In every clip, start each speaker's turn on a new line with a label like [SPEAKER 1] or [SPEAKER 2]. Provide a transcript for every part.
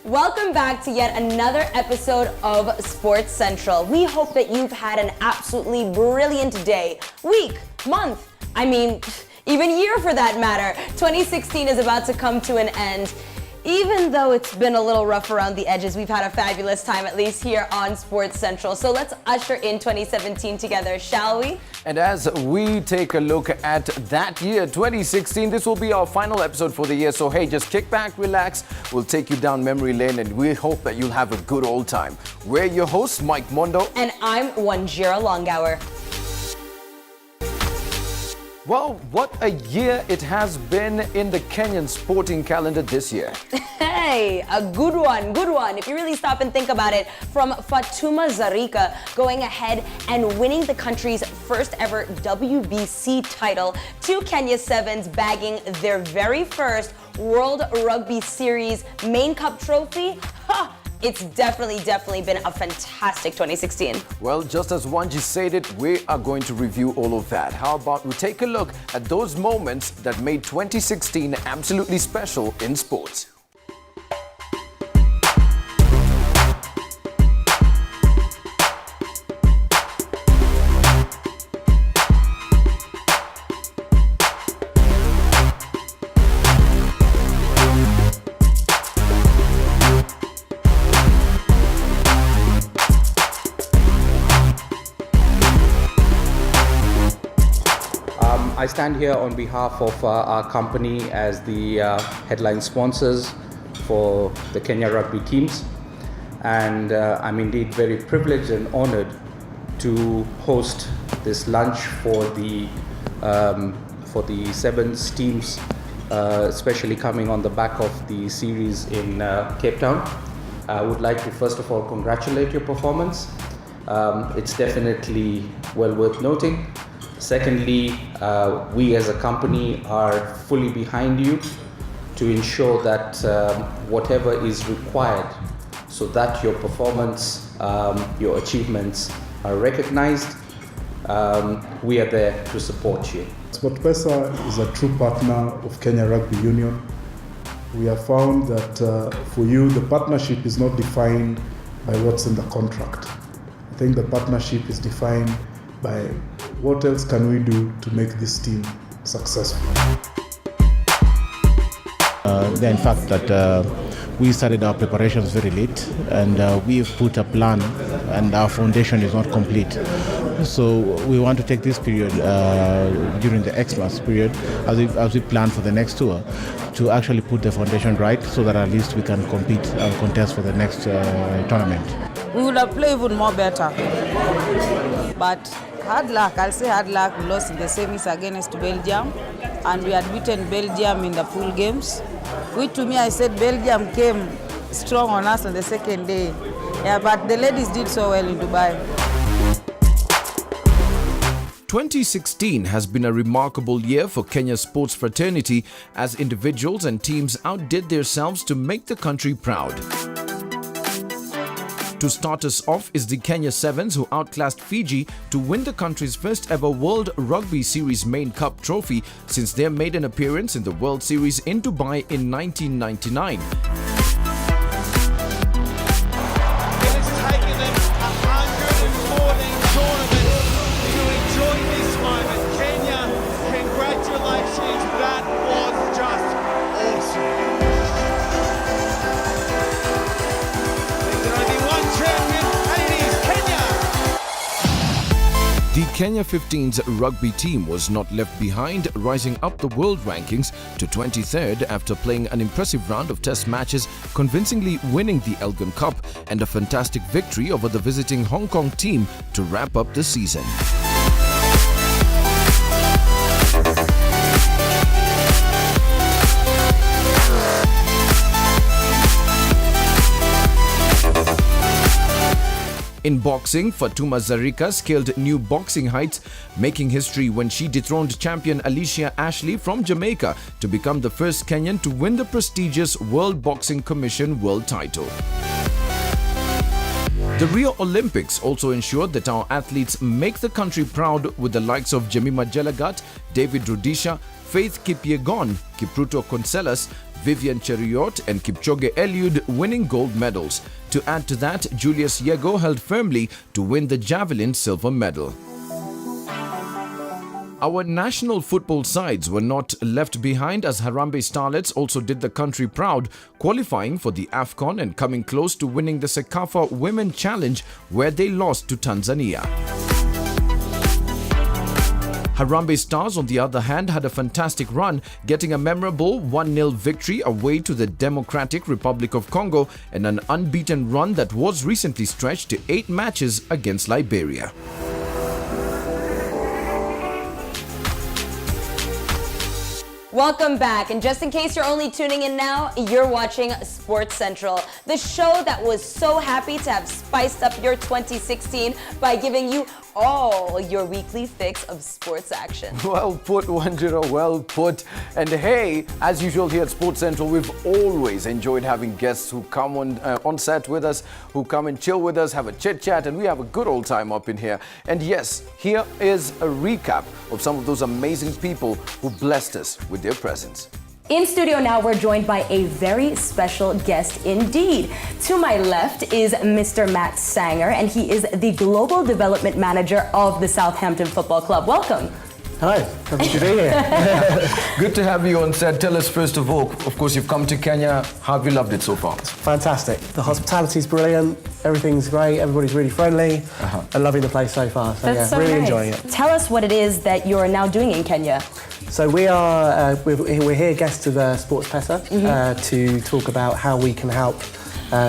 [SPEAKER 1] Welcome back to yet another episode of Sports Central. We hope that you've had an absolutely brilliant day, week, month, even year for that matter. 2016 is about to come to an end. Even though it's been a little rough around the edges, we've had a fabulous time, at least here on Sports Central. So let's usher in 2017 together, shall we?
[SPEAKER 2] And as we take a look at that year, 2016, this will be our final episode for the year. So hey, just kick back, relax. We'll take you down memory lane and we hope that you'll have a good old time. We're your hosts, Mike Mondo.
[SPEAKER 1] And I'm Wanjira Longhour.
[SPEAKER 2] Well, what a year it has been in the Kenyan sporting calendar this year.
[SPEAKER 1] Hey, a good one, good one. If you really stop and think about it, from Fatuma Zarika going ahead and winning the country's first ever WBC title to Kenya Sevens bagging their very first World Rugby Series main cup trophy. It's definitely been a fantastic 2016.
[SPEAKER 2] Well, just as Wanji said it, we are going to review all of that. How about we take a look at those moments that made 2016 absolutely special in sports.
[SPEAKER 3] I stand here on behalf of our company as the headline sponsors for the Kenya rugby teams, and I'm indeed very privileged and honored to host this lunch for the Sevens teams, especially coming on the back of the series in Cape Town. I would like to first of all congratulate your performance. It's definitely well worth noting. Secondly, we as a company are fully behind you to ensure that whatever is required so that your performance, your achievements are recognized, we are there to support you.
[SPEAKER 4] SportPesa is a true partner of Kenya Rugby Union. We have found that for you, the partnership is not defined by what's in the contract. I think the partnership is defined by what else can we do to make this team successful.
[SPEAKER 5] In fact that we started our preparations very late, and we've put a plan and our foundation is not complete. So we want to take this period during the Xmas period as we plan for the next tour to actually put the foundation right so that at least we can compete and contest for the next tournament.
[SPEAKER 6] We would have played even more better, but hard luck, I'll say hard luck. We lost in the semis against Belgium, and we had beaten Belgium in the pool games. Which to me, I said Belgium came strong on us on the second day. Yeah, but the ladies did so well in Dubai.
[SPEAKER 2] 2016 has been a remarkable year for Kenya's sports fraternity as individuals and teams outdid themselves to make the country proud. To start us off is the Kenya Sevens, who outclassed Fiji to win the country's first ever World Rugby Series main cup trophy since their maiden appearance in the World Series in Dubai in 1999. The Kenya 15's rugby team was not left behind, rising up the world rankings to 23rd after playing an impressive round of test matches, convincingly winning the Elgin Cup and a fantastic victory over the visiting Hong Kong team to wrap up the season. In boxing, Fatuma Zarika scaled new boxing heights, making history when she dethroned champion Alicia Ashley from Jamaica to become the first Kenyan to win the prestigious World Boxing Commission world title. The Rio Olympics also ensured that our athletes make the country proud, with the likes of Jemima Jelagat, David Rudisha, Faith Kipyegon, Kipruto Conselas, Vivian Cheruiyot and Kipchoge Eliud winning gold medals. To add to that, Julius Yego held firmly to win the javelin silver medal. Our national football sides were not left behind, as Harambee Starlets also did the country proud, qualifying for the AFCON and coming close to winning the Sekafa Women Challenge, where they lost to Tanzania. Harambee Stars, on the other hand, had a fantastic run, getting a memorable 1-0 victory away to the Democratic Republic of Congo and an unbeaten run that was recently stretched to 8 matches against Liberia.
[SPEAKER 1] Welcome back, and just in case you're only tuning in now, you're watching Sports Central, the show that was so happy to have spiced up your 2016 by giving you all your weekly fix of sports action.
[SPEAKER 7] Well put, Wanjiro, well put. And hey, as usual here at Sports Central, we've always enjoyed having guests who come on set with us, who come and chill with us, have a chit-chat, and we have a good old time up in here. And yes, here is a recap of some of those amazing people who blessed us with their presence.
[SPEAKER 1] In studio now, we're joined by a very special guest indeed. To my left is Mr. Matt Sanger, and he is the Global Development Manager of the Southampton Football Club. Welcome.
[SPEAKER 8] Hi, happy to be here.
[SPEAKER 7] Good to have you on set. Tell us first of all, of course, you've come to Kenya. How have you loved it so far?
[SPEAKER 8] It's fantastic. The hospitality's brilliant. Everything's great. Everybody's really friendly. I'm loving the place so far. So
[SPEAKER 1] That's
[SPEAKER 8] yeah,
[SPEAKER 1] so
[SPEAKER 8] really
[SPEAKER 1] nice.
[SPEAKER 8] enjoying it.
[SPEAKER 1] Tell us what it is that you're now doing in Kenya.
[SPEAKER 8] So we're here guests of Sports Pesa to talk about how we can help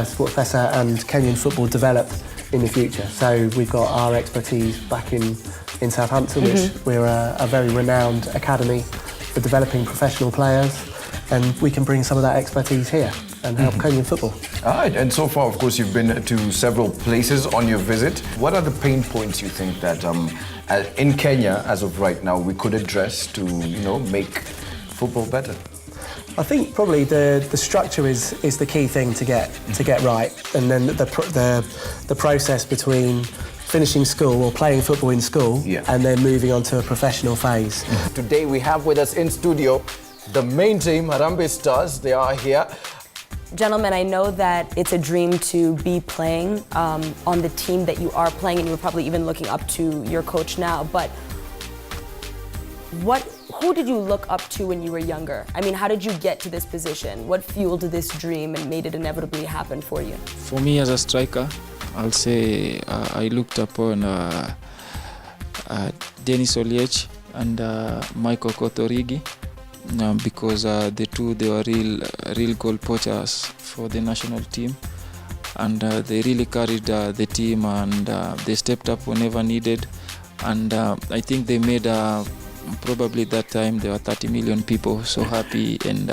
[SPEAKER 8] Sports Pesa and Kenyan football develop in the future. So we've got our expertise back in Southampton, which we're a very renowned academy for developing professional players, and we can bring some of that expertise here and help Kenyan football.
[SPEAKER 7] All right, and so far, of course, you've been to several places on your visit. What are the pain points you think that in Kenya, as of right now, we could address to, make football better?
[SPEAKER 8] I think probably the structure is the key thing to get right, and then the process between finishing school or playing football in school and then moving on to a professional phase.
[SPEAKER 7] Today we have with us in studio the main team, Harambee Stars. They are here.
[SPEAKER 1] Gentlemen, I know that it's a dream to be playing on the team that you are playing, and you're probably even looking up to your coach now, but who did you look up to when you were younger? I mean, how did you get to this position? What fueled this dream and made it inevitably happen for you?
[SPEAKER 9] For me as a striker, I'll say I looked upon Dennis Oliech and Michael Kotorigi because they were real goal poachers for the national team, and they really carried the team, and they stepped up whenever needed, and I think they made probably that time there were 30 million people so happy, and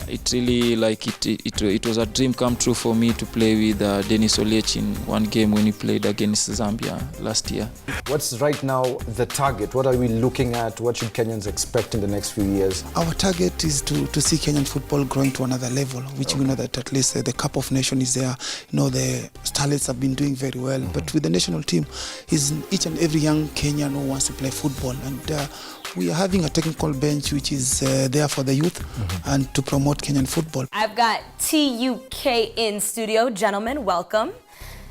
[SPEAKER 9] it really it was a dream come true for me to play with Dennis Oliech in one game when he played against Zambia last year.
[SPEAKER 7] What's right now the target? What are we looking at? What should Kenyans expect in the next few years?
[SPEAKER 10] Our target is to see Kenyan football growing to another level, which we know that at least the Cup of Nations is there. The Starlets have been doing very well, but with the national team, is each and every young Kenyan who wants to play football, and we are having a technical bench which is there for the youth and to promote Kenyan football.
[SPEAKER 1] I've got TUK in studio. Gentlemen, welcome.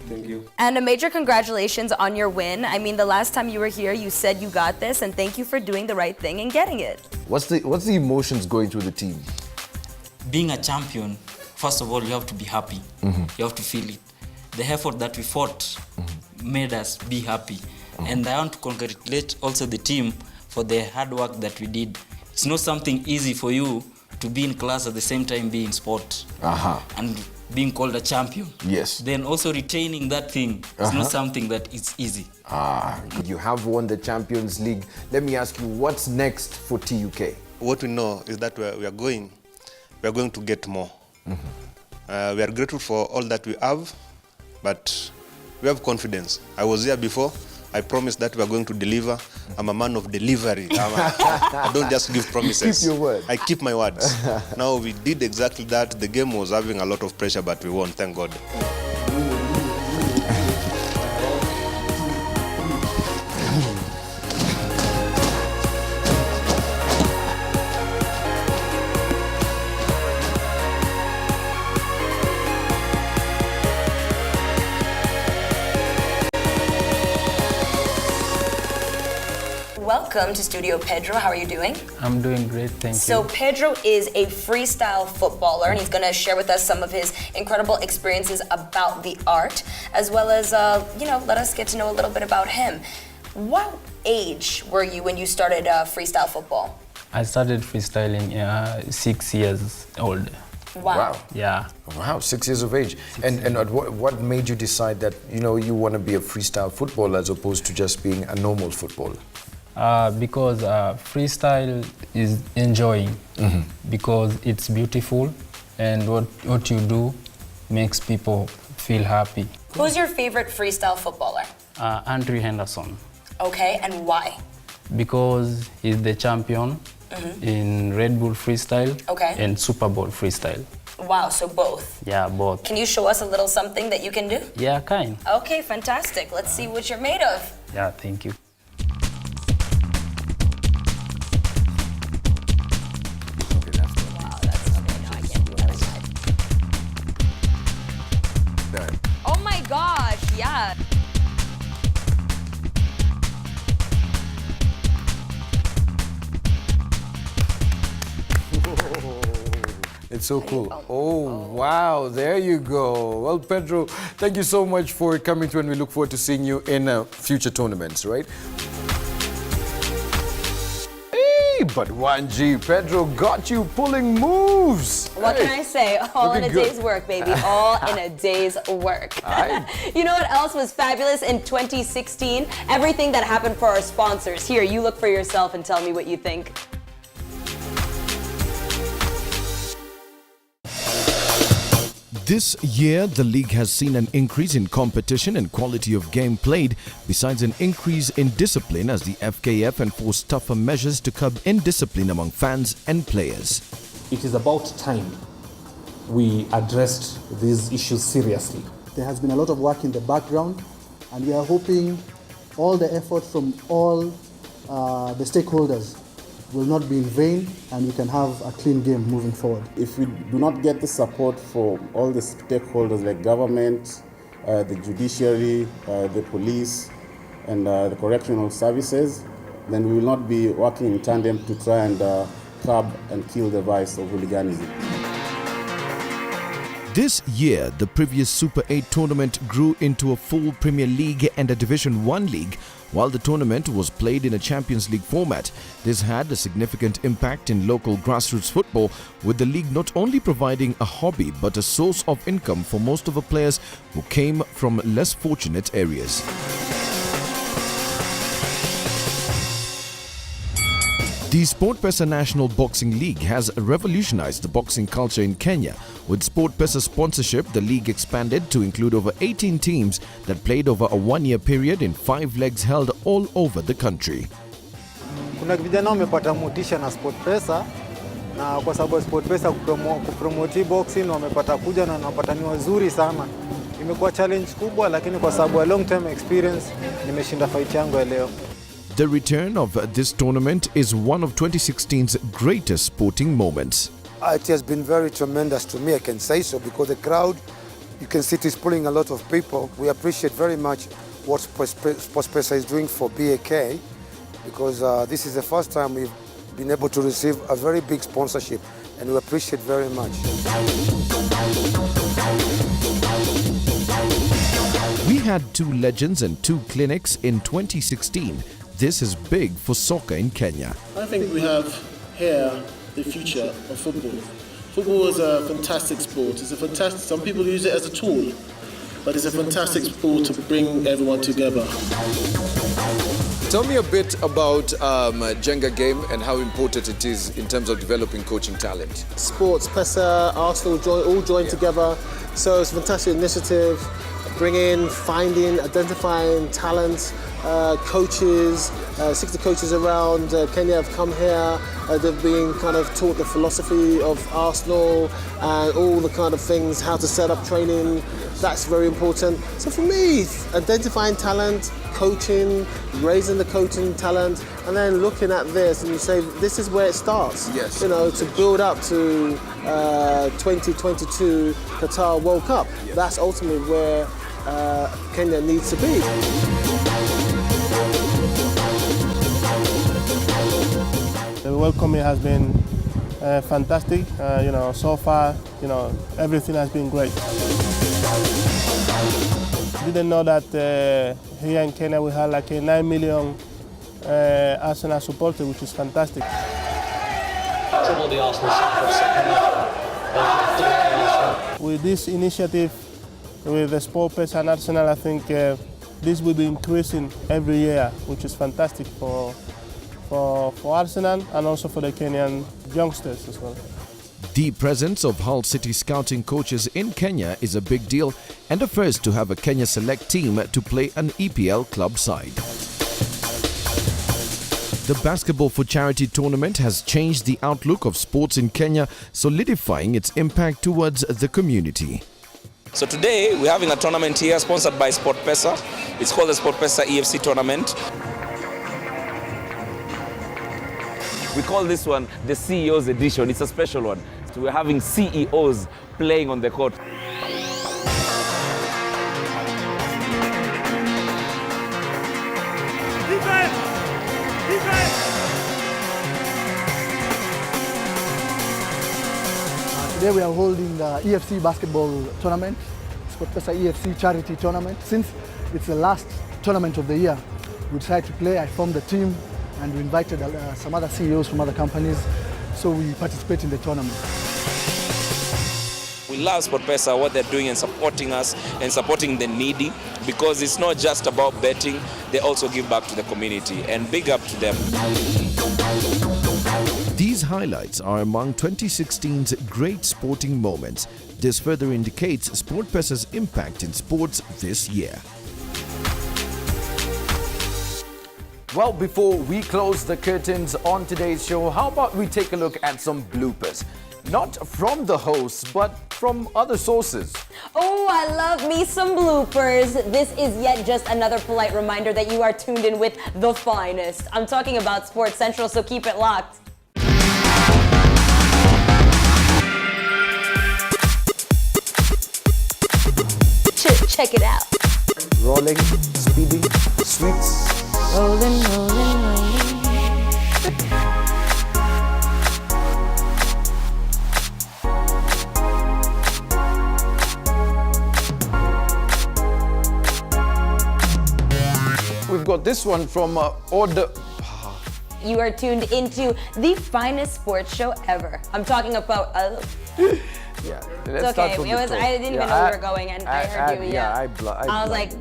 [SPEAKER 7] Thank you.
[SPEAKER 1] And a major congratulations on your win. I mean, the last time you were here, you said you got this, and thank you for doing the right thing and getting it.
[SPEAKER 7] What's the emotions going through the team?
[SPEAKER 11] Being a champion, first of all, you have to be happy. You have to feel it. The effort that we fought made us be happy. And I want to congratulate also the team for the hard work that we did. It's not something easy for you to be in class at the same time being in sport and being called a champion.
[SPEAKER 7] Yes.
[SPEAKER 11] Then also retaining that thing is not something that is easy.
[SPEAKER 7] You have won the Champions League. Let me ask you, what's next for TUK?
[SPEAKER 12] What we know is that we are going to get more. We are grateful for all that we have, but we have confidence. I was here before. I promised that we are going to deliver. I'm a man of delivery. I don't just give promises.
[SPEAKER 7] Keep your word.
[SPEAKER 12] I keep my words. Now we did exactly that. The game was having a lot of pressure, but we won, thank God.
[SPEAKER 1] welcome to Studio Pedro. How are you doing?
[SPEAKER 13] I'm doing great, thank you.
[SPEAKER 1] So Pedro is a freestyle footballer, and he's going to share with us some of his incredible experiences about the art, as well as, let us get to know a little bit about him. What age were you when you started freestyle football?
[SPEAKER 13] I started freestyling 6 years old.
[SPEAKER 1] Wow.
[SPEAKER 13] Yeah.
[SPEAKER 7] Wow, 6 years of age. And what made you decide that, you want to be a freestyle footballer as opposed to just being a normal footballer?
[SPEAKER 13] Because freestyle is enjoying, because it's beautiful, and what you do makes people feel happy.
[SPEAKER 1] Who's your favorite freestyle footballer?
[SPEAKER 13] Andrew Henderson.
[SPEAKER 1] Okay, and why?
[SPEAKER 13] Because he's the champion in Red Bull freestyle and Super Bowl freestyle.
[SPEAKER 1] Wow, so both.
[SPEAKER 13] Yeah, both.
[SPEAKER 1] Can you show us a little something that you can do?
[SPEAKER 13] Yeah, kind.
[SPEAKER 1] Okay, fantastic. Let's see what you're made of.
[SPEAKER 13] Yeah, thank you.
[SPEAKER 1] Oh my gosh, yeah.
[SPEAKER 7] It's so cool. Oh, wow, there you go. Well, Pedro, thank you so much for coming through, and we look forward to seeing you in future tournaments, right? Hey, but 1G, Pedro got you pulling moves.
[SPEAKER 1] What can I say? All in a day's work, baby. All in a day's work. You know what else was fabulous in 2016? Everything that happened for our sponsors. Here, you look for yourself and tell me what you think.
[SPEAKER 2] This year, the league has seen an increase in competition and quality of game played, besides an increase in discipline as the FKF enforced tougher measures to curb indiscipline among fans and players.
[SPEAKER 14] It is about time we addressed these issues seriously.
[SPEAKER 15] There has been a lot of work in the background, and we are hoping all the effort from all the stakeholders will not be in vain, and we can have a clean game moving forward.
[SPEAKER 16] If we do not get the support from all the stakeholders like government, the judiciary, the police, and the correctional services, then we will not be working in tandem to try and curb and kill the vice of hooliganism.
[SPEAKER 2] This year, the previous Super 8 tournament grew into a full Premier League and a Division 1 league, while the tournament was played in a Champions League format. This had a significant impact in local grassroots football, with the league not only providing a hobby but a source of income for most of the players who came from less fortunate areas. The SportPesa National Boxing League has revolutionized the boxing culture in Kenya. With SportPesa sponsorship, the league expanded to include over 18 teams that played over a one-year period in 5 legs held all over the country.
[SPEAKER 17] Kuna vijana wamepata motisha na SportPesa, na kwa sababu SportPesa kupromote boxing wamepata kuja na wanapata ni wazuri sana. Imekuwa challenge kubwa, lakini kwa sababu ya long term experience nimeshinda fight yangu ya leo.
[SPEAKER 2] The return of this tournament is one of 2016's greatest sporting moments.
[SPEAKER 18] It has been very tremendous to me, I can say so, because the crowd, you can see it is pulling a lot of people. We appreciate very much what SportPesa is doing for BAK, because this is the first time we've been able to receive a very big sponsorship, and we appreciate very much.
[SPEAKER 2] We had 2 legends and 2 clinics in 2016. This is big for soccer in Kenya.
[SPEAKER 19] I think we have here the future of football. Football is a fantastic sport. It's a fantastic. Some people use it as a tool, but it's a fantastic sport to bring everyone together.
[SPEAKER 7] Tell me a bit about Jenga game and how important it is in terms of developing coaching talent.
[SPEAKER 20] SportPesa, Arsenal all joined together, so it's a fantastic initiative. Bringing, finding, identifying talent, coaches, 60 coaches around Kenya have come here. They've been kind of taught the philosophy of Arsenal and all the kind of things, how to set up training. That's very important. So for me, identifying talent, coaching, raising the coaching talent, and then looking at this and you say, this is where it starts.
[SPEAKER 7] Yes.
[SPEAKER 20] You know, to build up to 2022 Qatar World Cup. Yes. That's ultimately where Kenya needs to be.
[SPEAKER 21] welcoming has been fantastic. So far, everything has been great. Didn't know that here in Kenya we have like a 9 million Arsenal supporters, which is fantastic.
[SPEAKER 22] Trouble the Arsenal side.
[SPEAKER 21] With this initiative with the Bloopers and Arsenal, I think this will be increasing every year, which is fantastic for Arsenal and also for the Kenyan youngsters as well.
[SPEAKER 2] The presence of Hull City scouting coaches in Kenya is a big deal and a first to have a Kenya select team to play an EPL club side. The Basketball for Charity tournament has changed the outlook of sports in Kenya, solidifying its impact towards the community.
[SPEAKER 23] So today we're having a tournament here sponsored by SportPesa. It's called the SportPesa EFC tournament. We call this one the CEO's edition. It's a special one. So we're having CEOs playing on the court.
[SPEAKER 15] Today we are holding the EFC basketball tournament, SportPesa EFC charity tournament. Since it's the last tournament of the year, we decided to play. I formed the team and we invited some other CEOs from other companies, so we participate in the tournament.
[SPEAKER 23] We love SportPesa, what they're doing and supporting us and supporting the needy, because it's not just about betting, they also give back to the community, and big up to them.
[SPEAKER 2] These highlights are among 2016's great sporting moments. This further indicates SportPesa's impact in sports this year.
[SPEAKER 7] Well, before we close the curtains on today's show, how about we take a look at some bloopers? Not from the hosts, but from other sources.
[SPEAKER 1] Oh, I love me some bloopers. This is yet just another polite reminder that you are tuned in with the finest. I'm talking about Sports Central, so keep it locked. Check it out.
[SPEAKER 3] Rolling, speeding, sweets.
[SPEAKER 1] Rolling, rolling, rolling.
[SPEAKER 7] We've got this one from Order.
[SPEAKER 1] You are tuned into the finest sports show ever. I'm talking about.
[SPEAKER 7] Yeah,
[SPEAKER 1] It's okay. It was. I didn't even know where we were going, and I heard you. Yeah.
[SPEAKER 7] I
[SPEAKER 1] was like.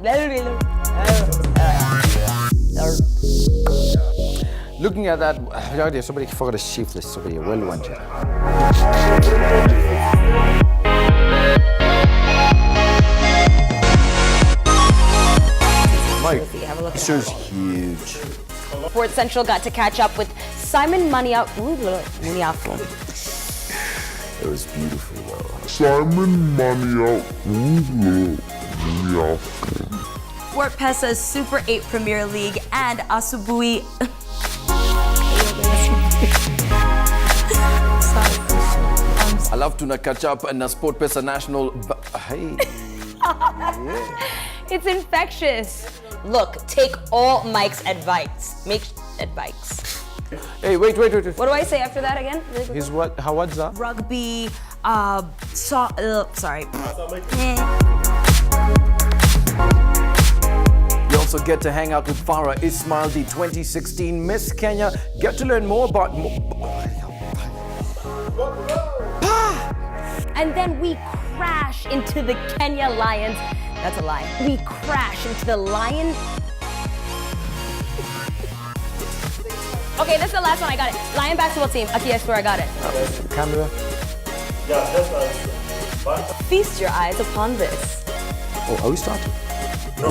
[SPEAKER 7] Looking at that, there's somebody forgot to shift this. Somebody well wanted. Mike, this is huge.
[SPEAKER 1] Sports Central got to catch up with Simon Muniafu.
[SPEAKER 24] It was beautiful though. Simon Muniafu.
[SPEAKER 1] SportPesa's Super 8 Premier League and Asubui.
[SPEAKER 7] I love to catch up and SportPesa National. Hey.
[SPEAKER 1] It's infectious. Look, take all Mike's advice. Advice.
[SPEAKER 7] Hey, wait.
[SPEAKER 1] What do I say after that again? Really
[SPEAKER 7] His what? What's that?
[SPEAKER 1] Rugby, sorry.
[SPEAKER 7] You also get to hang out with Farah Ismail, the 2016 Miss Kenya. Get to learn more about.
[SPEAKER 1] And then we crash into the Kenya Lions. That's a lie. We crash into the Lion. Okay, that's the last one. I got it. Lion basketball team. Okay, I swear I got it.
[SPEAKER 7] Camera.
[SPEAKER 1] Feast your eyes upon this.
[SPEAKER 7] Oh, are we starting?
[SPEAKER 24] No.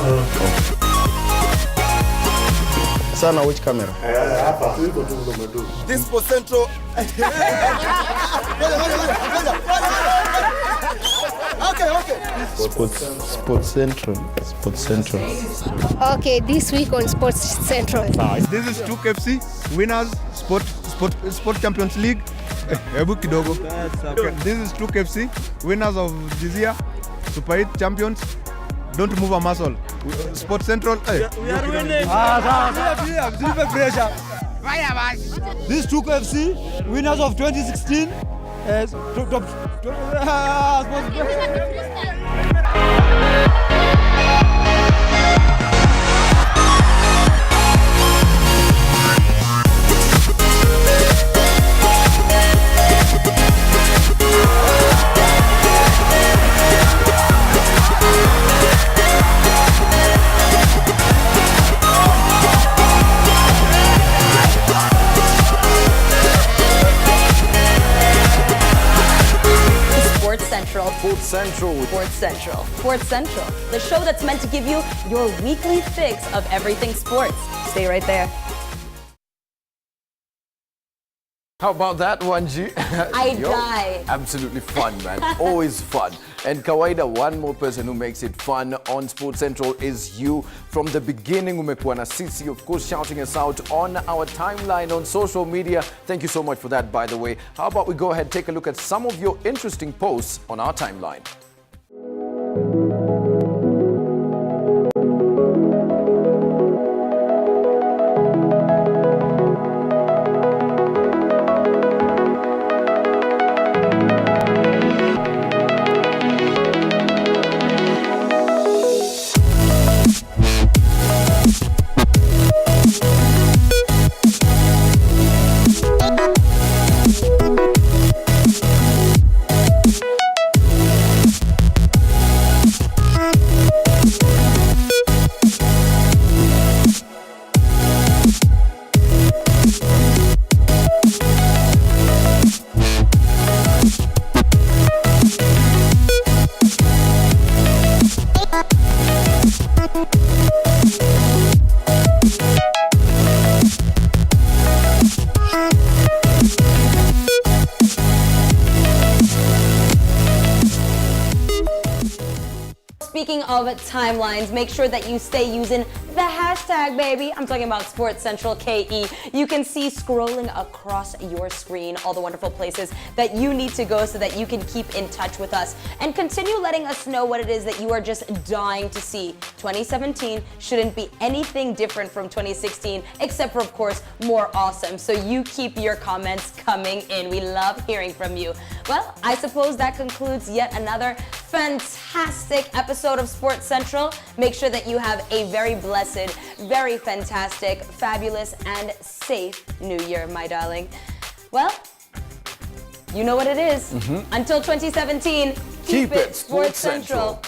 [SPEAKER 7] Sana, which camera?
[SPEAKER 24] This for Central. Okay.
[SPEAKER 5] Sports Central.
[SPEAKER 25] Okay, this week on Sports Central.
[SPEAKER 26] This is 2KFC winners Sport Champions League. Hebu kidogo. Okay, this is 2KFC winners of this year Super 8 champions. Don't move a muscle. Sports Central.
[SPEAKER 27] We are winning.
[SPEAKER 26] Pressure.
[SPEAKER 4] These two FC, winners of 2016.
[SPEAKER 1] Sports Central.
[SPEAKER 7] Sports Central.
[SPEAKER 1] Sports Central. Sports Central. The show that's meant to give you your weekly fix of everything sports. Stay right there.
[SPEAKER 7] How about that one, G?
[SPEAKER 1] I die.
[SPEAKER 7] Absolutely fun, man. Always fun. And kawaida, one more person who makes it fun on Sports Central is you. From the beginning, umekuwa na sisi, of course, shouting us out on our timeline on social media. Thank you so much for that, by the way. How about we go ahead and take a look at some of your interesting posts on our timeline.
[SPEAKER 1] Speaking of timelines, make sure that you stay using the hashtag, baby. I'm talking about Sports Central KE. You can see scrolling across your screen all the wonderful places that you need to go so that you can keep in touch with us and continue letting us know what it is that you are just dying to see. 2017 shouldn't be anything different from 2016, except for, of course, more awesome. So you keep your comments coming in. We love hearing from you. Well, I suppose that concludes yet another fantastic episode of Sports Central. Make sure that you have a very blessed, very fantastic, fabulous, and safe New Year, my darling. Well, you know what it is. Until 2017, keep it Sports Central.